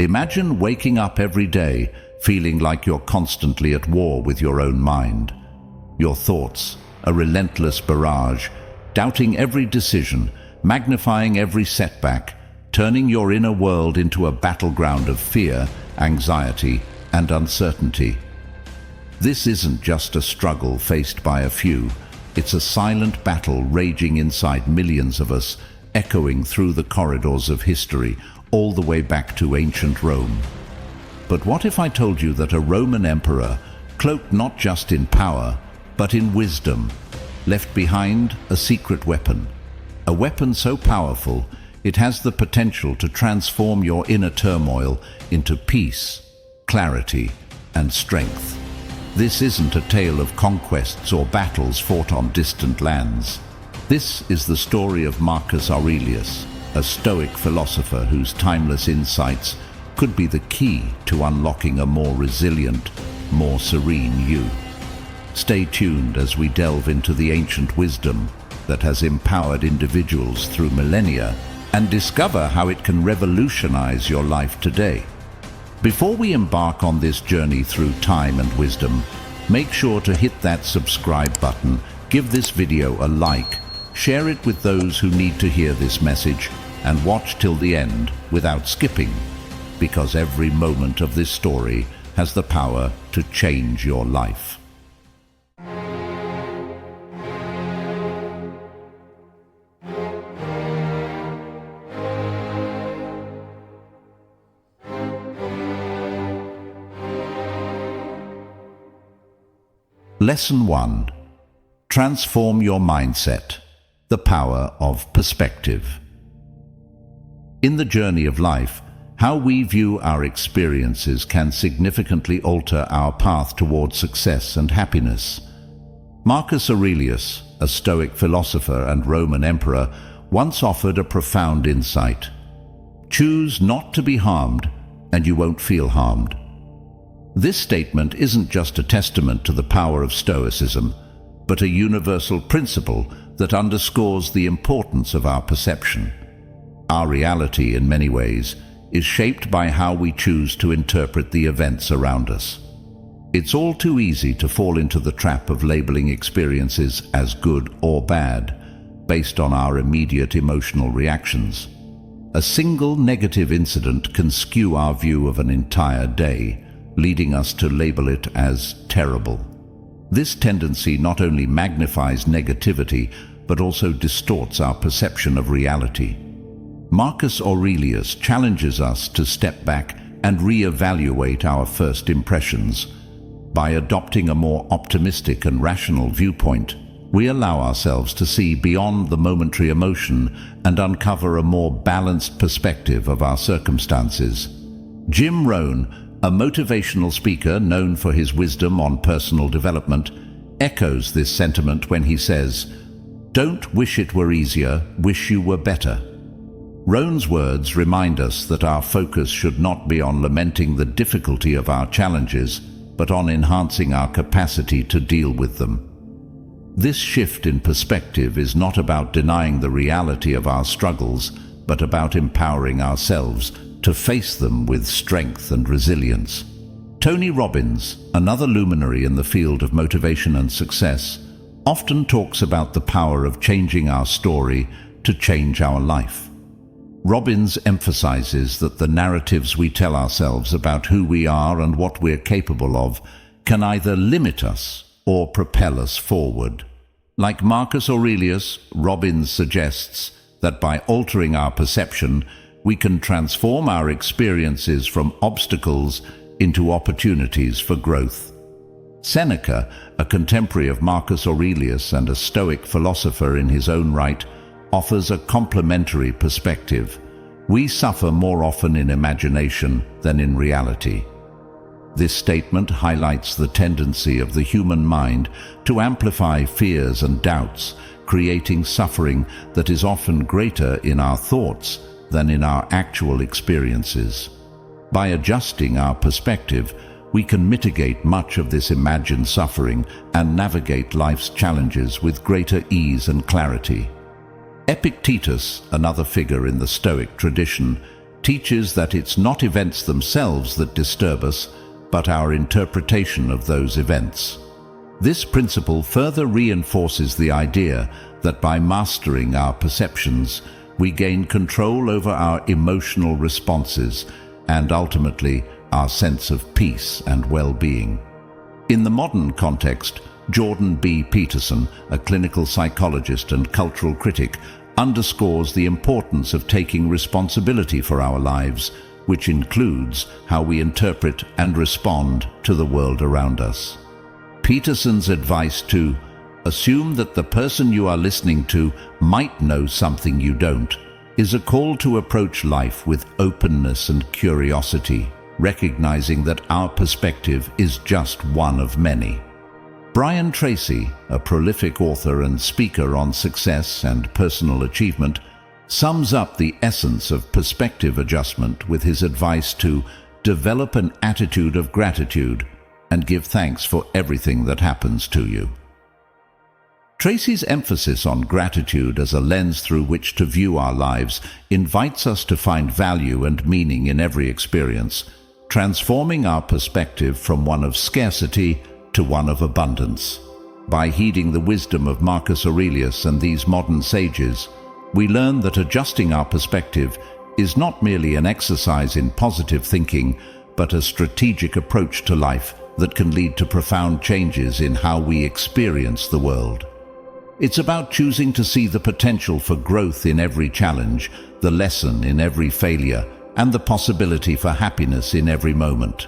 Imagine waking up every day feeling like you're constantly at war with your own mind. Your thoughts, a relentless barrage, doubting every decision, magnifying every setback, turning your inner world into a battleground of fear, anxiety, and uncertainty. This isn't just a struggle faced by a few. It's a silent battle raging inside millions of us, echoing through the corridors of history, all the way back to ancient Rome. But what if I told you that a Roman emperor, cloaked not just in power, but in wisdom, left behind a secret weapon? A weapon so powerful, it has the potential to transform your inner turmoil into peace, clarity, and strength. This isn't a tale of conquests or battles fought on distant lands. This is the story of Marcus Aurelius, a Stoic philosopher whose timeless insights could be the key to unlocking a more resilient, more serene you. Stay tuned as we delve into the ancient wisdom that has empowered individuals through millennia and discover how it can revolutionize your life today. Before we embark on this journey through time and wisdom, make sure to hit that subscribe button, give this video a like, share it with those who need to hear this message, and watch till the end without skipping, because every moment of this story has the power to change your life. Lesson 1. Transform your mindset. The power of perspective. In the journey of life, how we view our experiences can significantly alter our path toward success and happiness. Marcus Aurelius, a Stoic philosopher and Roman emperor, once offered a profound insight. Choose not to be harmed, and you won't feel harmed. This statement isn't just a testament to the power of Stoicism, but a universal principle that underscores the importance of our perception. Our reality, in many ways, is shaped by how we choose to interpret the events around us. It's all too easy to fall into the trap of labeling experiences as good or bad, based on our immediate emotional reactions. A single negative incident can skew our view of an entire day, leading us to label it as terrible. This tendency not only magnifies negativity, but also distorts our perception of reality. Marcus Aurelius challenges us to step back and re-evaluate our first impressions. By adopting a more optimistic and rational viewpoint, we allow ourselves to see beyond the momentary emotion and uncover a more balanced perspective of our circumstances. Jim Rohn, a motivational speaker known for his wisdom on personal development, echoes this sentiment when he says, "Don't wish it were easier, wish you were better." Rohn's words remind us that our focus should not be on lamenting the difficulty of our challenges, but on enhancing our capacity to deal with them. This shift in perspective is not about denying the reality of our struggles, but about empowering ourselves to face them with strength and resilience. Tony Robbins, another luminary in the field of motivation and success, often talks about the power of changing our story to change our life. Robbins emphasizes that the narratives we tell ourselves about who we are and what we're capable of can either limit us or propel us forward. Like Marcus Aurelius, Robbins suggests that by altering our perception, we can transform our experiences from obstacles into opportunities for growth. Seneca, a contemporary of Marcus Aurelius and a Stoic philosopher in his own right, offers a complementary perspective. We suffer more often in imagination than in reality. This statement highlights the tendency of the human mind to amplify fears and doubts, creating suffering that is often greater in our thoughts than in our actual experiences. By adjusting our perspective, we can mitigate much of this imagined suffering and navigate life's challenges with greater ease and clarity. Epictetus, another figure in the Stoic tradition, teaches that it's not events themselves that disturb us, but our interpretation of those events. This principle further reinforces the idea that by mastering our perceptions, we gain control over our emotional responses and ultimately our sense of peace and well-being. In the modern context, Jordan B. Peterson, a clinical psychologist and cultural critic, underscores the importance of taking responsibility for our lives, which includes how we interpret and respond to the world around us. Peterson's advice to assume that the person you are listening to might know something you don't is a call to approach life with openness and curiosity, recognizing that our perspective is just one of many. Brian Tracy, a prolific author and speaker on success and personal achievement, sums up the essence of perspective adjustment with his advice to develop an attitude of gratitude and give thanks for everything that happens to you. Tracy's emphasis on gratitude as a lens through which to view our lives invites us to find value and meaning in every experience, transforming our perspective from one of scarcity to one of abundance. By heeding the wisdom of Marcus Aurelius and these modern sages, we learn that adjusting our perspective is not merely an exercise in positive thinking, but a strategic approach to life that can lead to profound changes in how we experience the world. It's about choosing to see the potential for growth in every challenge, the lesson in every failure, and the possibility for happiness in every moment.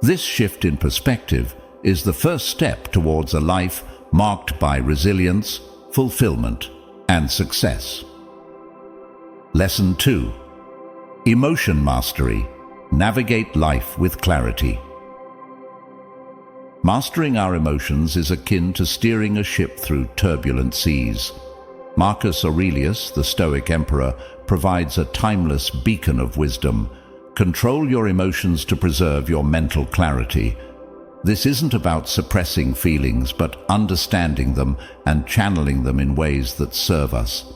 This shift in perspective is the first step towards a life marked by resilience, fulfillment, and success. Lesson 2. Emotion Mastery. Navigate life with clarity. Mastering our emotions is akin to steering a ship through turbulent seas. Marcus Aurelius, the Stoic emperor, provides a timeless beacon of wisdom. Control your emotions to preserve your mental clarity. This isn't about suppressing feelings, but understanding them and channeling them in ways that serve us.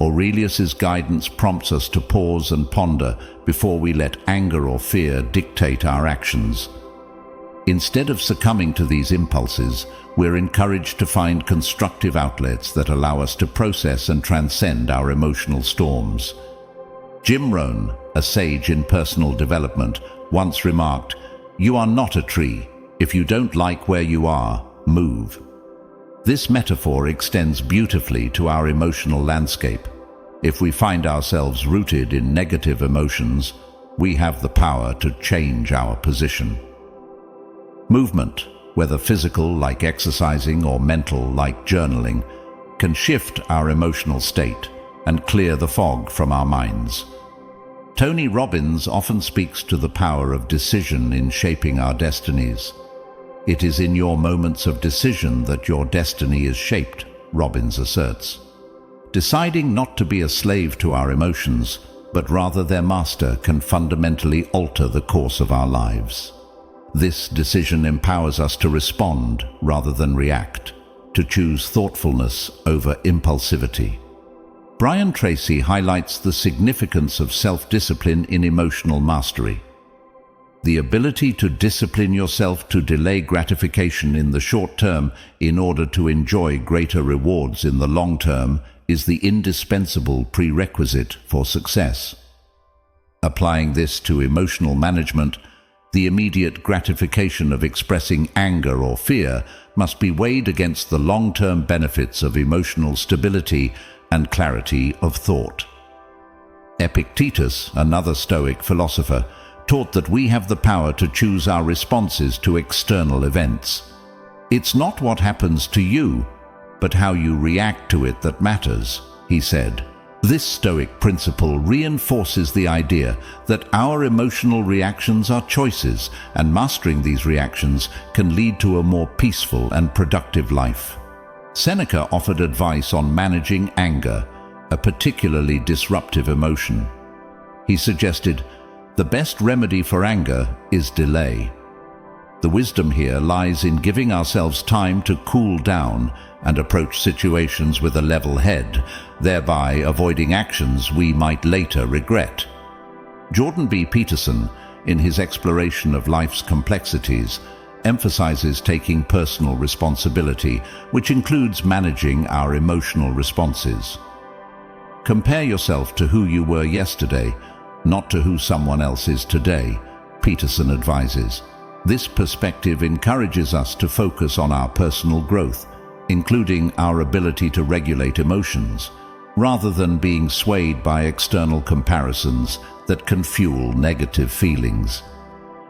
Aurelius's guidance prompts us to pause and ponder before we let anger or fear dictate our actions. Instead of succumbing to these impulses, we're encouraged to find constructive outlets that allow us to process and transcend our emotional storms. Jim Rohn, a sage in personal development, once remarked, "You are not a tree. If you don't like where you are, move." This metaphor extends beautifully to our emotional landscape. If we find ourselves rooted in negative emotions, we have the power to change our position. Movement, whether physical like exercising or mental like journaling, can shift our emotional state and clear the fog from our minds. Tony Robbins often speaks to the power of decision in shaping our destinies. "It is in your moments of decision that your destiny is shaped," Robbins asserts. Deciding not to be a slave to our emotions, but rather their master, can fundamentally alter the course of our lives. This decision empowers us to respond rather than react, to choose thoughtfulness over impulsivity. Brian Tracy highlights the significance of self-discipline in emotional mastery. The ability to discipline yourself to delay gratification in the short term in order to enjoy greater rewards in the long term is the indispensable prerequisite for success. Applying this to emotional management, the immediate gratification of expressing anger or fear must be weighed against the long-term benefits of emotional stability and clarity of thought. Epictetus, another Stoic philosopher, taught that we have the power to choose our responses to external events. "It's not what happens to you, but how you react to it that matters," he said. This Stoic principle reinforces the idea that our emotional reactions are choices, and mastering these reactions can lead to a more peaceful and productive life. Seneca offered advice on managing anger, a particularly disruptive emotion. He suggested, "The best remedy for anger is delay." The wisdom here lies in giving ourselves time to cool down and approach situations with a level head, thereby avoiding actions we might later regret. Jordan B. Peterson, in his exploration of life's complexities, emphasizes taking personal responsibility, which includes managing our emotional responses. Compare yourself to who you were yesterday, not to who someone else is today, Peterson advises. This perspective encourages us to focus on our personal growth, including our ability to regulate emotions, rather than being swayed by external comparisons that can fuel negative feelings.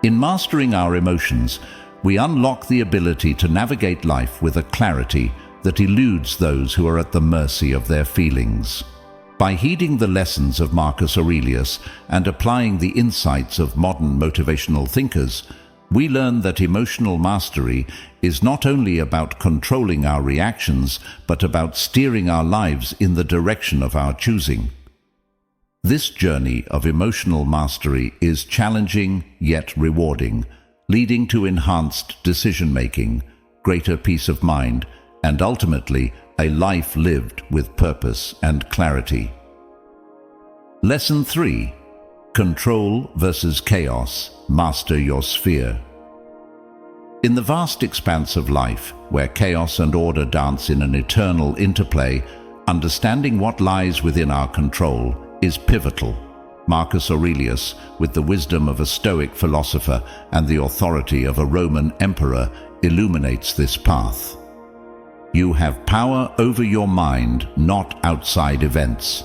In mastering our emotions, we unlock the ability to navigate life with a clarity that eludes those who are at the mercy of their feelings. By heeding the lessons of Marcus Aurelius and applying the insights of modern motivational thinkers, we learn that emotional mastery is not only about controlling our reactions, but about steering our lives in the direction of our choosing. This journey of emotional mastery is challenging yet rewarding, leading to enhanced decision-making, greater peace of mind, and ultimately a life lived with purpose and clarity. Lesson 3. Control versus chaos. Master your sphere. In the vast expanse of life, where chaos and order dance in an eternal interplay, understanding what lies within our control is pivotal. Marcus Aurelius, with the wisdom of a Stoic philosopher and the authority of a Roman emperor, illuminates this path. You have power over your mind, not outside events.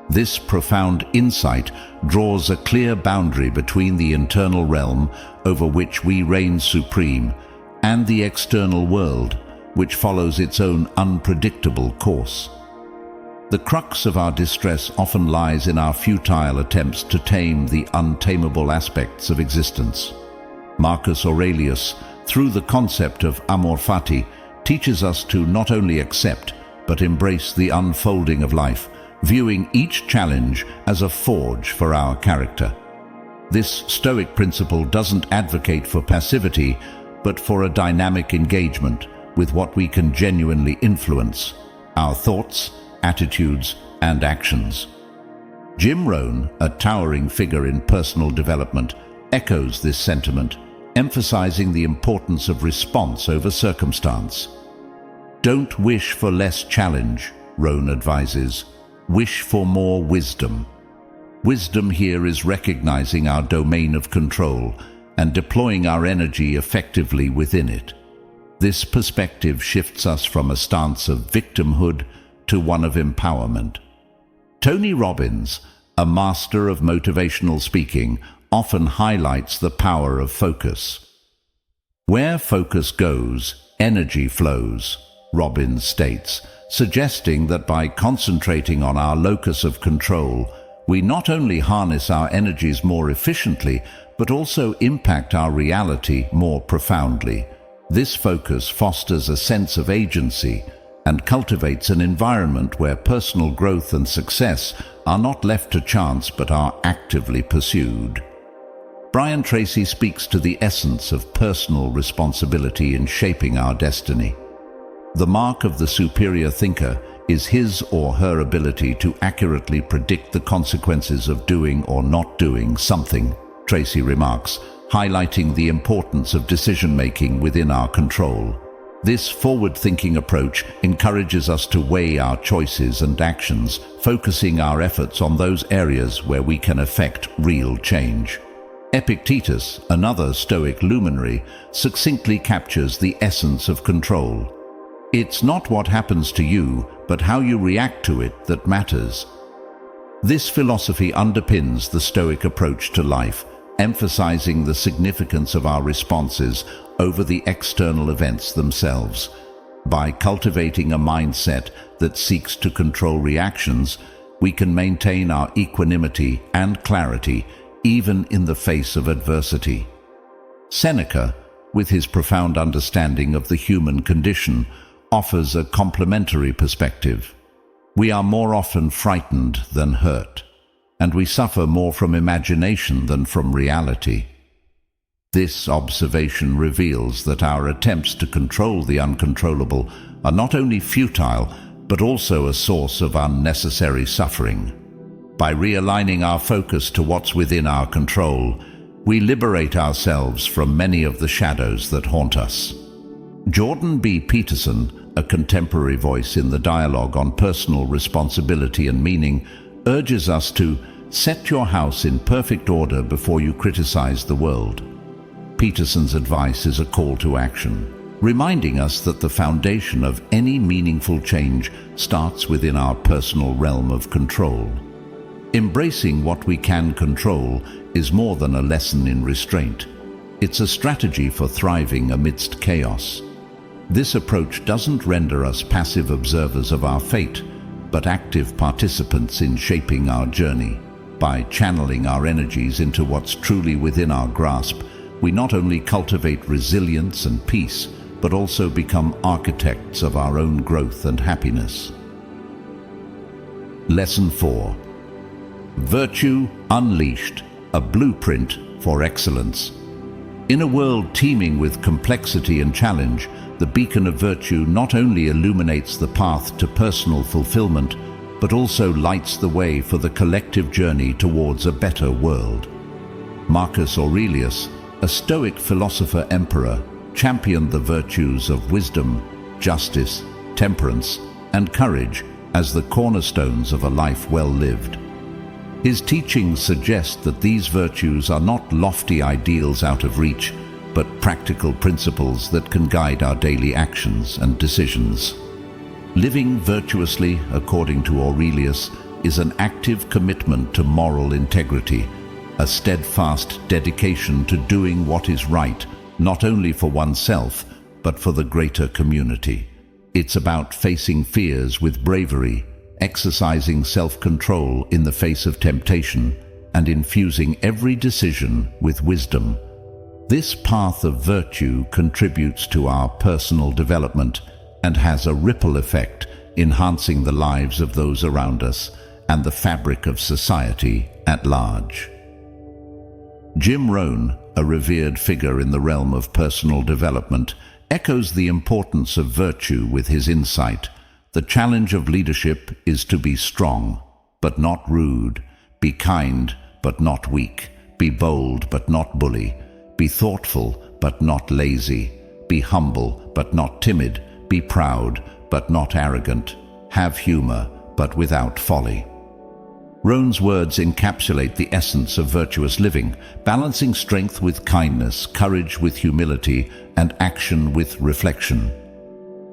This profound insight draws a clear boundary between the internal realm, over which we reign supreme, and the external world, which follows its own unpredictable course. The crux of our distress often lies in our futile attempts to tame the untamable aspects of existence. Marcus Aurelius, through the concept of amor fati, teaches us to not only accept, but embrace the unfolding of life, viewing each challenge as a forge for our character. This Stoic principle doesn't advocate for passivity, but for a dynamic engagement with what we can genuinely influence: our thoughts, attitudes, and actions. Jim Rohn, a towering figure in personal development, echoes this sentiment, emphasizing the importance of response over circumstance. Don't wish for less challenge, Rohn advises. Wish for more wisdom. Wisdom here is recognizing our domain of control and deploying our energy effectively within it. This perspective shifts us from a stance of victimhood to one of empowerment. Tony Robbins, a master of motivational speaking, often highlights the power of focus. Where focus goes, energy flows, Robbins states, suggesting that by concentrating on our locus of control, we not only harness our energies more efficiently, but also impact our reality more profoundly. This focus fosters a sense of agency and cultivates an environment where personal growth and success are not left to chance but are actively pursued. Brian Tracy speaks to the essence of personal responsibility in shaping our destiny. The mark of the superior thinker is his or her ability to accurately predict the consequences of doing or not doing something, Tracy remarks, highlighting the importance of decision-making within our control. This forward-thinking approach encourages us to weigh our choices and actions, focusing our efforts on those areas where we can effect real change. Epictetus, another Stoic luminary, succinctly captures the essence of control. It's not what happens to you, but how you react to it that matters. This philosophy underpins the Stoic approach to life, emphasizing the significance of our responses over the external events themselves. By cultivating a mindset that seeks to control reactions, we can maintain our equanimity and clarity even in the face of adversity. Seneca, with his profound understanding of the human condition, offers a complementary perspective. We are more often frightened than hurt, and we suffer more from imagination than from reality. This observation reveals that our attempts to control the uncontrollable are not only futile, but also a source of unnecessary suffering. By realigning our focus to what's within our control, we liberate ourselves from many of the shadows that haunt us. Jordan B. Peterson, a contemporary voice in the dialogue on personal responsibility and meaning, urges us to set your house in perfect order before you criticize the world. Peterson's advice is a call to action, reminding us that the foundation of any meaningful change starts within our personal realm of control. Embracing what we can control is more than a lesson in restraint. It's a strategy for thriving amidst chaos. This approach doesn't render us passive observers of our fate, but active participants in shaping our journey. By channeling our energies into what's truly within our grasp, we not only cultivate resilience and peace, but also become architects of our own growth and happiness. Lesson 4. Virtue Unleashed, a blueprint for excellence. In a world teeming with complexity and challenge, the beacon of virtue not only illuminates the path to personal fulfillment, but also lights the way for the collective journey towards a better world. Marcus Aurelius, a Stoic philosopher-emperor, championed the virtues of wisdom, justice, temperance, and courage as the cornerstones of a life well lived. His teachings suggest that these virtues are not lofty ideals out of reach, but practical principles that can guide our daily actions and decisions. Living virtuously, according to Aurelius, is an active commitment to moral integrity, a steadfast dedication to doing what is right, not only for oneself, but for the greater community. It's about facing fears with bravery, exercising self-control in the face of temptation, and infusing every decision with wisdom. This path of virtue contributes to our personal development and has a ripple effect, enhancing the lives of those around us and the fabric of society at large. Jim Rohn, a revered figure in the realm of personal development, echoes the importance of virtue with his insight. The challenge of leadership is to be strong, but not rude, be kind, but not weak, be bold, but not bully, be thoughtful, but not lazy, be humble, but not timid, be proud, but not arrogant, have humor, but without folly. Rohn's words encapsulate the essence of virtuous living, balancing strength with kindness, courage with humility, and action with reflection.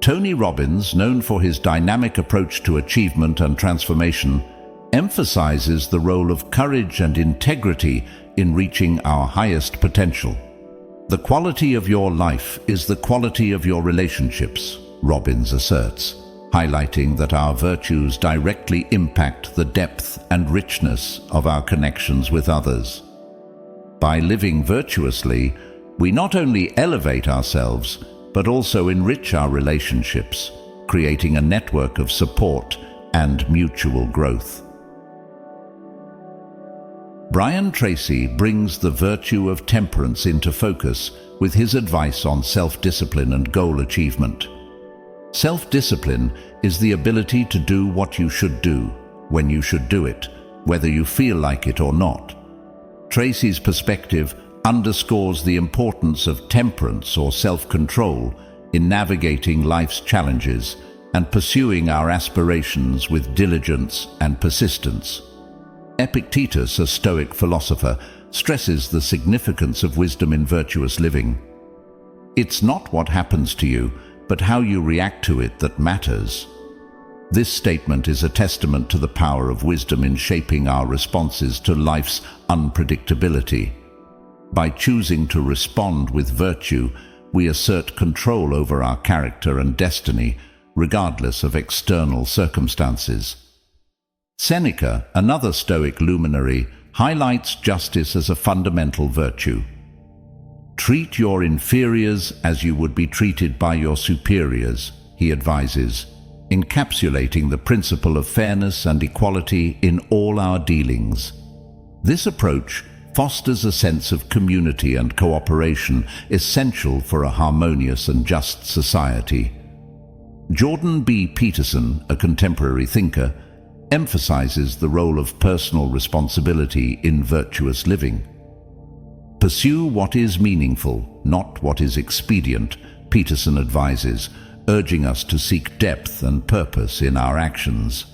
Tony Robbins, known for his dynamic approach to achievement and transformation, emphasizes the role of courage and integrity in reaching our highest potential. The quality of your life is the quality of your relationships, Robbins asserts, highlighting that our virtues directly impact the depth and richness of our connections with others. By living virtuously, we not only elevate ourselves, but also enrich our relationships, creating a network of support and mutual growth. Brian Tracy brings the virtue of temperance into focus with his advice on self-discipline and goal achievement. Self-discipline is the ability to do what you should do, when you should do it, whether you feel like it or not. Tracy's perspective underscores the importance of temperance or self-control in navigating life's challenges and pursuing our aspirations with diligence and persistence. Epictetus, a Stoic philosopher, stresses the significance of wisdom in virtuous living. It's not what happens to you, but how you react to it that matters. This statement is a testament to the power of wisdom in shaping our responses to life's unpredictability. By choosing to respond with virtue, we assert control over our character and destiny, regardless of external circumstances. Seneca, another Stoic luminary, highlights justice as a fundamental virtue. Treat your inferiors as you would be treated by your superiors, he advises, encapsulating the principle of fairness and equality in all our dealings. This approach fosters a sense of community and cooperation essential for a harmonious and just society. Jordan B. Peterson, a contemporary thinker, emphasizes the role of personal responsibility in virtuous living. Pursue what is meaningful, not what is expedient, Peterson advises, urging us to seek depth and purpose in our actions.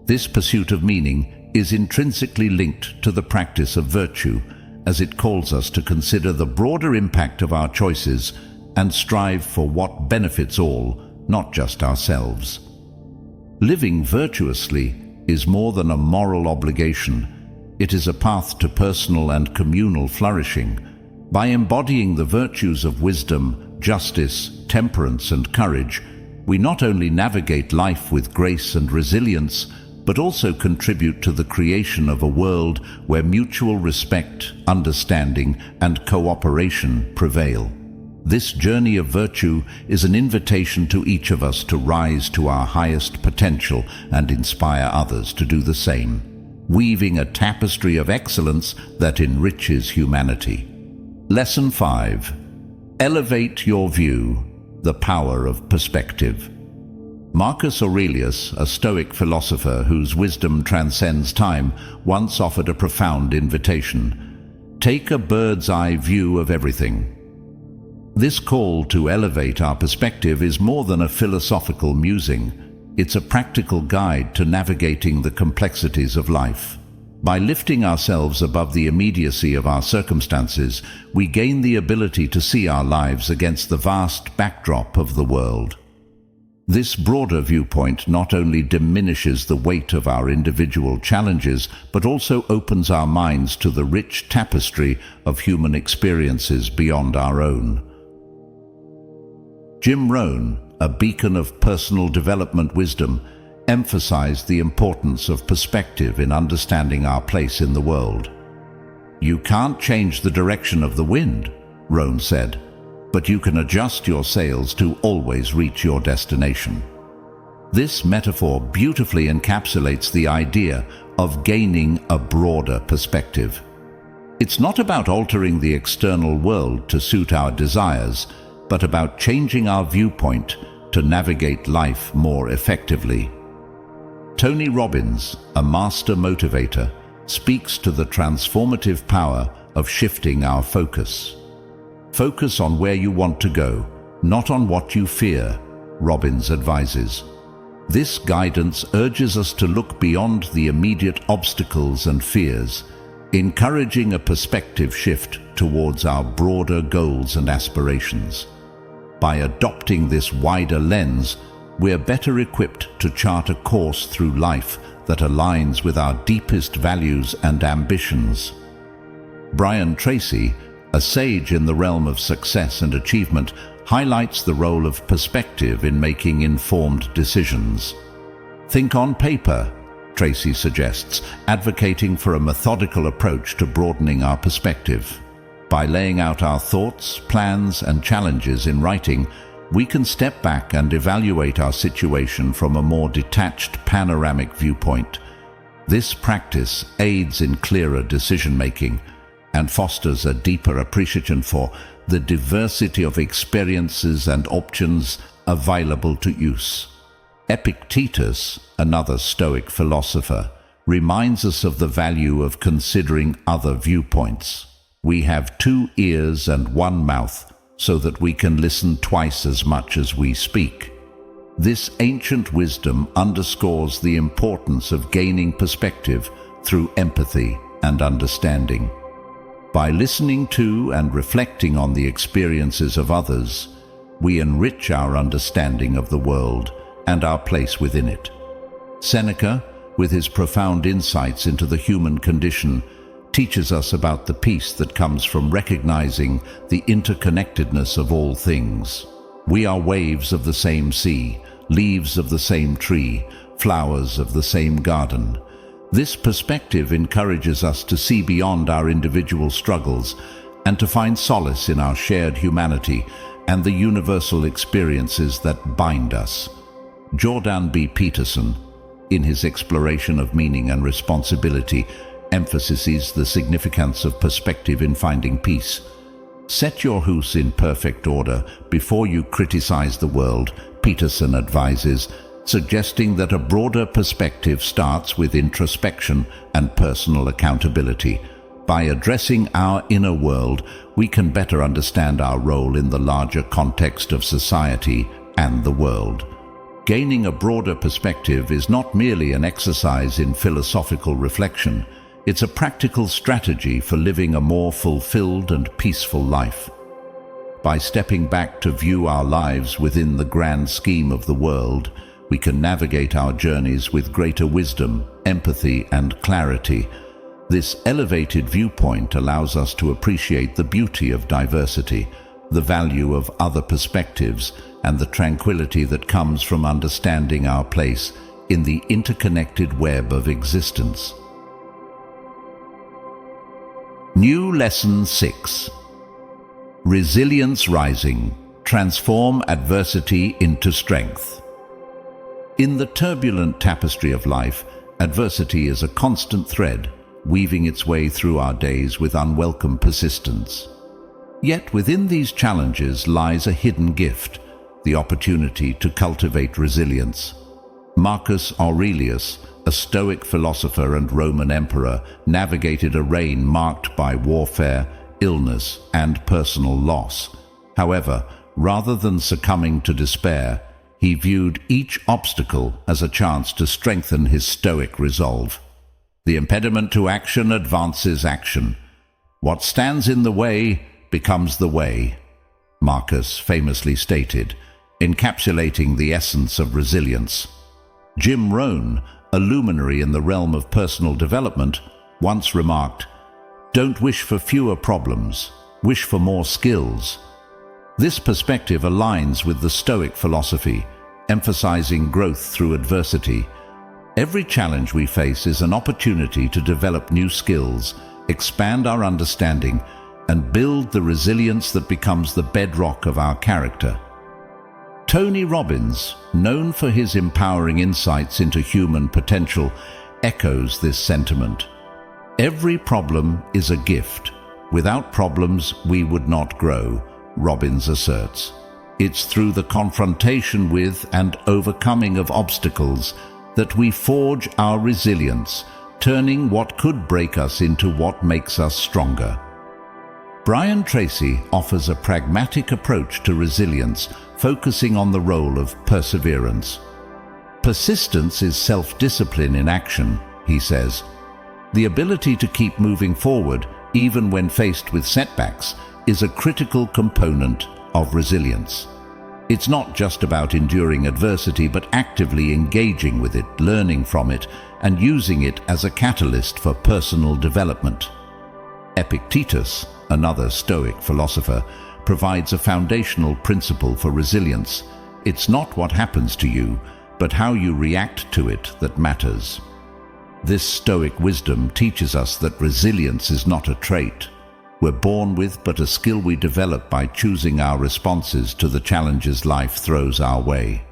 This pursuit of meaning is intrinsically linked to the practice of virtue, as it calls us to consider the broader impact of our choices and strive for what benefits all, not just ourselves. Living virtuously is more than a moral obligation. It is a path to personal and communal flourishing. By embodying the virtues of wisdom, justice, temperance, and courage, we not only navigate life with grace and resilience, but also contribute to the creation of a world where mutual respect, understanding, and cooperation prevail. This journey of virtue is an invitation to each of us to rise to our highest potential and inspire others to do the same, weaving a tapestry of excellence that enriches humanity. Lesson 5. Elevate your view, the power of perspective. Marcus Aurelius, a Stoic philosopher whose wisdom transcends time, once offered a profound invitation. Take a bird's-eye view of everything. This call to elevate our perspective is more than a philosophical musing. It's a practical guide to navigating the complexities of life. By lifting ourselves above the immediacy of our circumstances, we gain the ability to see our lives against the vast backdrop of the world. This broader viewpoint not only diminishes the weight of our individual challenges, but also opens our minds to the rich tapestry of human experiences beyond our own. Jim Rohn, a beacon of personal development wisdom, emphasized the importance of perspective in understanding our place in the world. "You can't change the direction of the wind," Rohn said, "but you can adjust your sails to always reach your destination." This metaphor beautifully encapsulates the idea of gaining a broader perspective. It's not about altering the external world to suit our desires, but about changing our viewpoint to navigate life more effectively. Tony Robbins, a master motivator, speaks to the transformative power of shifting our focus. Focus on where you want to go, not on what you fear, Robbins advises. This guidance urges us to look beyond the immediate obstacles and fears, encouraging a perspective shift towards our broader goals and aspirations. By adopting this wider lens, we're better equipped to chart a course through life that aligns with our deepest values and ambitions. Brian Tracy, a sage in the realm of success and achievement, highlights the role of perspective in making informed decisions. Think on paper, Tracy suggests, advocating for a methodical approach to broadening our perspective. By laying out our thoughts, plans, and challenges in writing, we can step back and evaluate our situation from a more detached panoramic viewpoint. This practice aids in clearer decision-making and fosters a deeper appreciation for the diversity of experiences and options available to use. Epictetus, another Stoic philosopher, reminds us of the value of considering other viewpoints. We have 2 ears and 1 mouth, so that we can listen twice as much as we speak. This ancient wisdom underscores the importance of gaining perspective through empathy and understanding. By listening to and reflecting on the experiences of others, we enrich our understanding of the world and our place within it. Seneca, with his profound insights into the human condition, teaches us about the peace that comes from recognizing the interconnectedness of all things. We are waves of the same sea, leaves of the same tree, flowers of the same garden. This perspective encourages us to see beyond our individual struggles and to find solace in our shared humanity and the universal experiences that bind us. Jordan B. Peterson, in his exploration of meaning and responsibility, emphasizes the significance of perspective in finding peace. Set your house in perfect order before you criticize the world, Peterson advises, suggesting that a broader perspective starts with introspection and personal accountability. By addressing our inner world, we can better understand our role in the larger context of society and the world. Gaining a broader perspective is not merely an exercise in philosophical reflection, it's a practical strategy for living a more fulfilled and peaceful life. By stepping back to view our lives within the grand scheme of the world, we can navigate our journeys with greater wisdom, empathy, and clarity. This elevated viewpoint allows us to appreciate the beauty of diversity, the value of other perspectives, and the tranquility that comes from understanding our place in the interconnected web of existence. New Lesson 6. Resilience Rising. Transform adversity into strength. In the turbulent tapestry of life, adversity is a constant thread, weaving its way through our days with unwelcome persistence. Yet within these challenges lies a hidden gift, the opportunity to cultivate resilience. Marcus Aurelius, a Stoic philosopher and Roman emperor, navigated a reign marked by warfare, illness, and personal loss. However, rather than succumbing to despair, he viewed each obstacle as a chance to strengthen his Stoic resolve. The impediment to action advances action. What stands in the way becomes the way, Marcus famously stated, encapsulating the essence of resilience. Jim Rohn, a luminary in the realm of personal development, once remarked, "Don't wish for fewer problems, wish for more skills." This perspective aligns with the Stoic philosophy, emphasizing growth through adversity. Every challenge we face is an opportunity to develop new skills, expand our understanding, and build the resilience that becomes the bedrock of our character. Tony Robbins, known for his empowering insights into human potential, echoes this sentiment. Every problem is a gift. Without problems, we would not grow, Robbins asserts. It's through the confrontation with and overcoming of obstacles that we forge our resilience, turning what could break us into what makes us stronger. Brian Tracy offers a pragmatic approach to resilience, focusing on the role of perseverance. Persistence is self-discipline in action, he says. The ability to keep moving forward, even when faced with setbacks, is a critical component of resilience. It's not just about enduring adversity, but actively engaging with it, learning from it, and using it as a catalyst for personal development. Epictetus, another Stoic philosopher, provides a foundational principle for resilience. It's not what happens to you, but how you react to it that matters. This Stoic wisdom teaches us that resilience is not a trait we're born with, but a skill we develop by choosing our responses to the challenges life throws our way.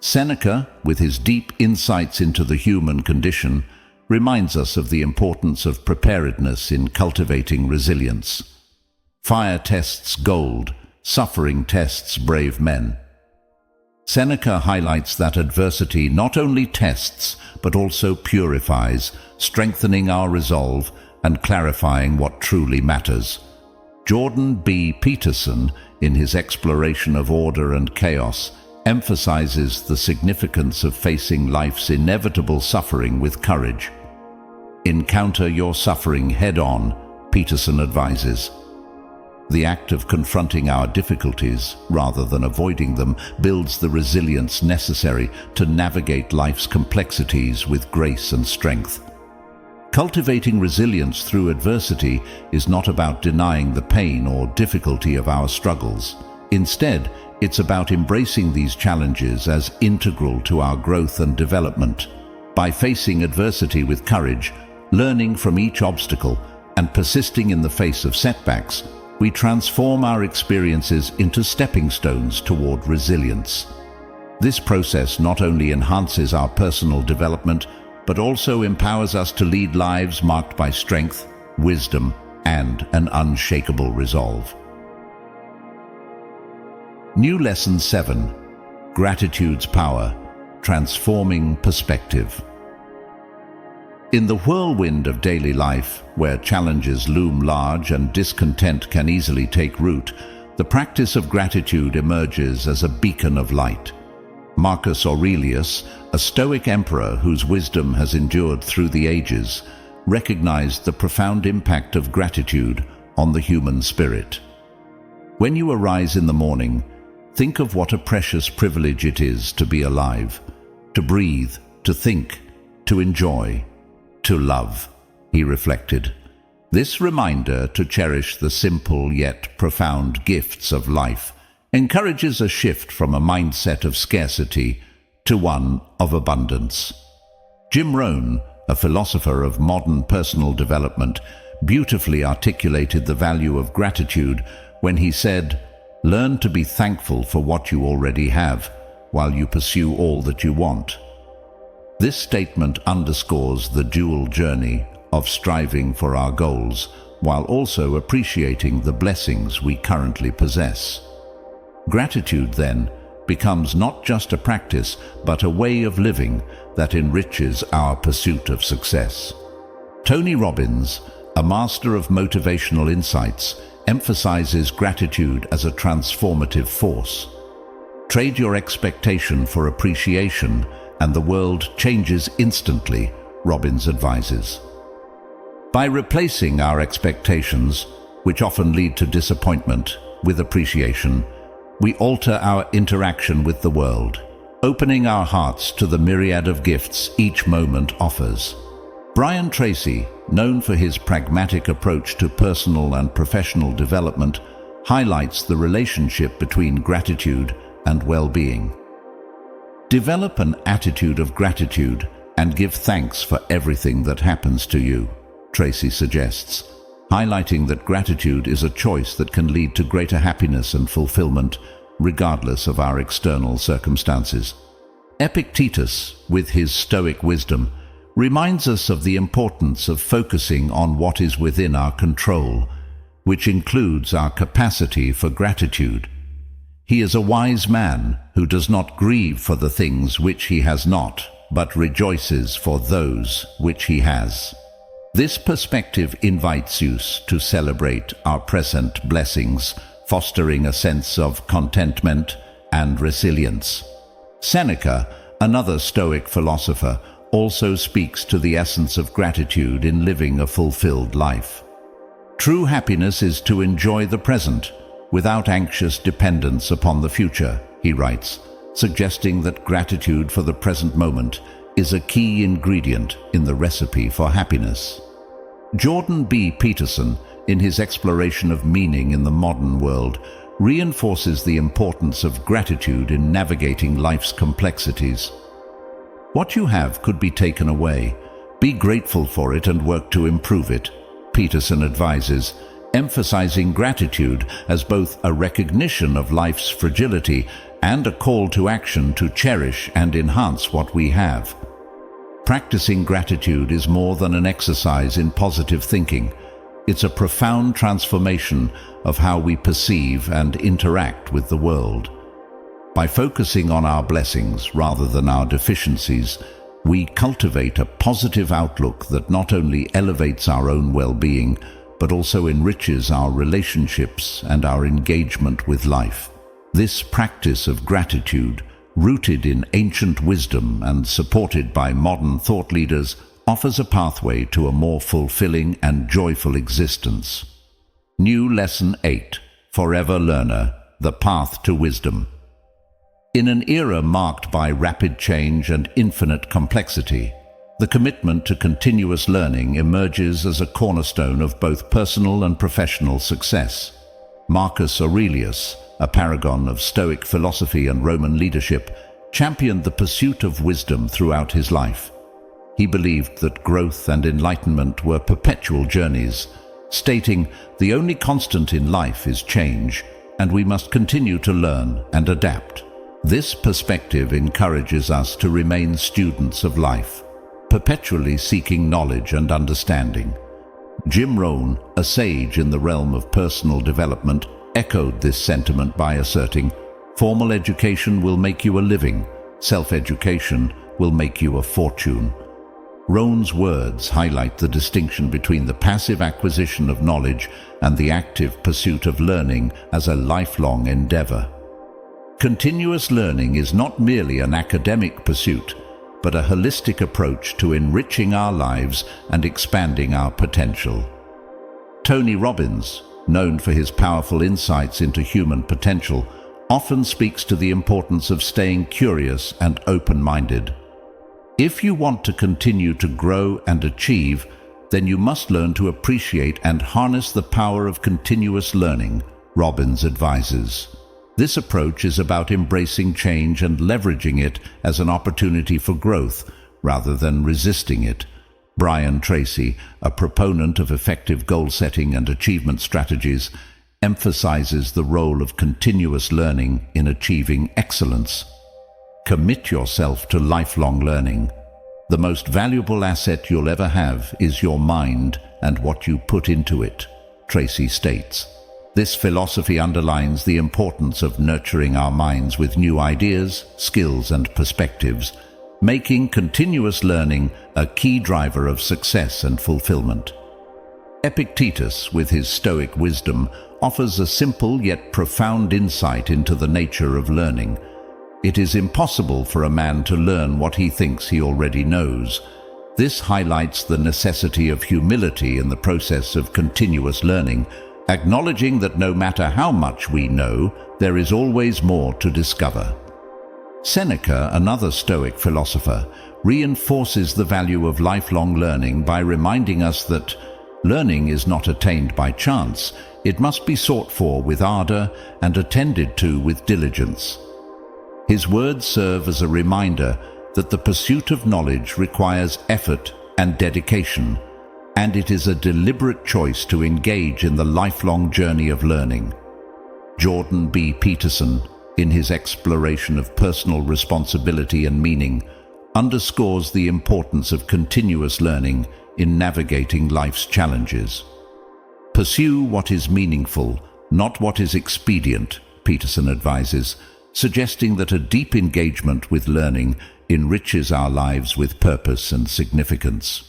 Seneca, with his deep insights into the human condition, reminds us of the importance of preparedness in cultivating resilience. Fire tests gold, suffering tests brave men. Seneca highlights that adversity not only tests, but also purifies, strengthening our resolve and clarifying what truly matters. Jordan B. Peterson, in his exploration of order and chaos, emphasizes the significance of facing life's inevitable suffering with courage. Encounter your suffering head-on, Peterson advises. The act of confronting our difficulties, rather than avoiding them, builds the resilience necessary to navigate life's complexities with grace and strength. Cultivating resilience through adversity is not about denying the pain or difficulty of our struggles. Instead, it's about embracing these challenges as integral to our growth and development. By facing adversity with courage, learning from each obstacle, and persisting in the face of setbacks, we transform our experiences into stepping stones toward resilience. This process not only enhances our personal development, but also empowers us to lead lives marked by strength, wisdom, and an unshakable resolve. New Lesson 7. Gratitude's Power. Transforming perspective. In the whirlwind of daily life, where challenges loom large and discontent can easily take root, the practice of gratitude emerges as a beacon of light. Marcus Aurelius, a Stoic emperor whose wisdom has endured through the ages, recognized the profound impact of gratitude on the human spirit. When you arise in the morning, think of what a precious privilege it is to be alive, to breathe, to think, to enjoy, to love, he reflected. This reminder to cherish the simple yet profound gifts of life encourages a shift from a mindset of scarcity to one of abundance. Jim Rohn, a philosopher of modern personal development, beautifully articulated the value of gratitude when he said, "Learn to be thankful for what you already have, while you pursue all that you want." This statement underscores the dual journey of striving for our goals while also appreciating the blessings we currently possess. Gratitude, then, becomes not just a practice, but a way of living that enriches our pursuit of success. Tony Robbins, a master of motivational insights, emphasizes gratitude as a transformative force. Trade your expectation for appreciation, and the world changes instantly, Robbins advises. By replacing our expectations, which often lead to disappointment, with appreciation, we alter our interaction with the world, opening our hearts to the myriad of gifts each moment offers. Brian Tracy, known for his pragmatic approach to personal and professional development, highlights the relationship between gratitude and well-being. Develop an attitude of gratitude and give thanks for everything that happens to you, Tracy suggests, highlighting that gratitude is a choice that can lead to greater happiness and fulfillment, regardless of our external circumstances. Epictetus, with his Stoic wisdom, reminds us of the importance of focusing on what is within our control, which includes our capacity for gratitude. He is a wise man who does not grieve for the things which he has not, but rejoices for those which he has. This perspective invites us to celebrate our present blessings, fostering a sense of contentment and resilience. Seneca, another Stoic philosopher, also speaks to the essence of gratitude in living a fulfilled life. True happiness is to enjoy the present, without anxious dependence upon the future, he writes, suggesting that gratitude for the present moment is a key ingredient in the recipe for happiness. Jordan B. Peterson, in his exploration of meaning in the modern world, reinforces the importance of gratitude in navigating life's complexities. What you have could be taken away. Be grateful for it and work to improve it, Peterson advises, emphasizing gratitude as both a recognition of life's fragility and a call to action to cherish and enhance what we have. Practicing gratitude is more than an exercise in positive thinking. It's a profound transformation of how we perceive and interact with the world. By focusing on our blessings rather than our deficiencies, we cultivate a positive outlook that not only elevates our own well-being, but also enriches our relationships and our engagement with life. This practice of gratitude, rooted in ancient wisdom and supported by modern thought leaders, offers a pathway to a more fulfilling and joyful existence. New Lesson 8, Forever Learner, The Path to Wisdom. In an era marked by rapid change and infinite complexity, the commitment to continuous learning emerges as a cornerstone of both personal and professional success. Marcus Aurelius, a paragon of Stoic philosophy and Roman leadership, championed the pursuit of wisdom throughout his life. He believed that growth and enlightenment were perpetual journeys, stating, "The only constant in life is change, and we must continue to learn and adapt." This perspective encourages us to remain students of life, perpetually seeking knowledge and understanding. Jim Rohn, a sage in the realm of personal development, echoed this sentiment by asserting, "Formal education will make you a living, Self-education will make you a fortune. Rohn's words highlight the distinction between the passive acquisition of knowledge and the active pursuit of learning as a lifelong endeavor. Continuous learning is not merely an academic pursuit, but a holistic approach to enriching our lives and expanding our potential. Tony Robbins, known for his powerful insights into human potential, often speaks to the importance of staying curious and open-minded. If you want to continue to grow and achieve, then you must learn to appreciate and harness the power of continuous learning, Robbins advises. This approach is about embracing change and leveraging it as an opportunity for growth, rather than resisting it. Brian Tracy, a proponent of effective goal-setting and achievement strategies, emphasizes the role of continuous learning in achieving excellence. Commit yourself to lifelong learning. The most valuable asset you'll ever have is your mind and what you put into it, Tracy states. This philosophy underlines the importance of nurturing our minds with new ideas, skills, and perspectives, making continuous learning a key driver of success and fulfillment. Epictetus, with his Stoic wisdom, offers a simple yet profound insight into the nature of learning. It is impossible for a man to learn what he thinks he already knows. This highlights the necessity of humility in the process of continuous learning, acknowledging that no matter how much we know, there is always more to discover. Seneca, another Stoic philosopher, reinforces the value of lifelong learning by reminding us that learning is not attained by chance. It must be sought for with ardor and attended to with diligence. His words serve as a reminder that the pursuit of knowledge requires effort and dedication, and it is a deliberate choice to engage in the lifelong journey of learning. Jordan B. Peterson, in his exploration of personal responsibility and meaning, underscores the importance of continuous learning in navigating life's challenges. Pursue what is meaningful, not what is expedient, Peterson advises, suggesting that a deep engagement with learning enriches our lives with purpose and significance.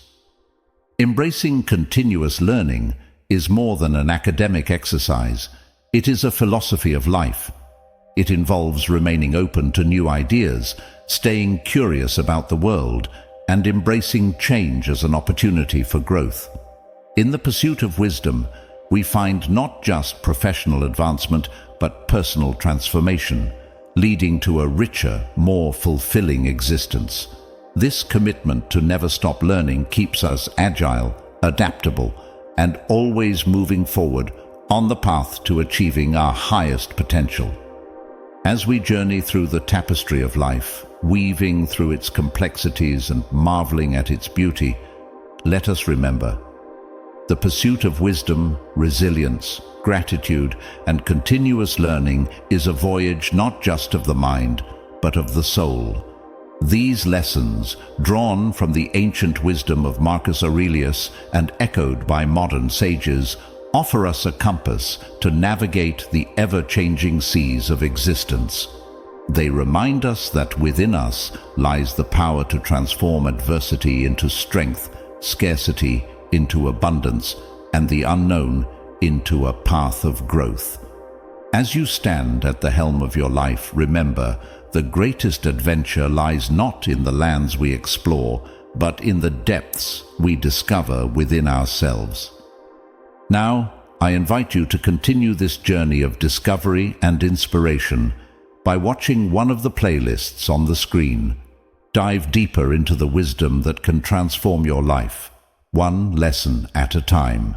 Embracing continuous learning is more than an academic exercise. It is a philosophy of life. It involves remaining open to new ideas, staying curious about the world, and embracing change as an opportunity for growth. In the pursuit of wisdom, we find not just professional advancement, but personal transformation, leading to a richer, more fulfilling existence. This commitment to never stop learning keeps us agile, adaptable, and always moving forward on the path to achieving our highest potential. As we journey through the tapestry of life, weaving through its complexities and marveling at its beauty, let us remember, the pursuit of wisdom, resilience, gratitude, and continuous learning is a voyage not just of the mind, but of the soul. These lessons, drawn from the ancient wisdom of Marcus Aurelius and echoed by modern sages, offer us a compass to navigate the ever-changing seas of existence. They remind us that within us lies the power to transform adversity into strength, scarcity into abundance, and the unknown into a path of growth. As you stand at the helm of your life, remember, the greatest adventure lies not in the lands we explore, but in the depths we discover within ourselves. Now, I invite you to continue this journey of discovery and inspiration by watching one of the playlists on the screen. Dive deeper into the wisdom that can transform your life, one lesson at a time.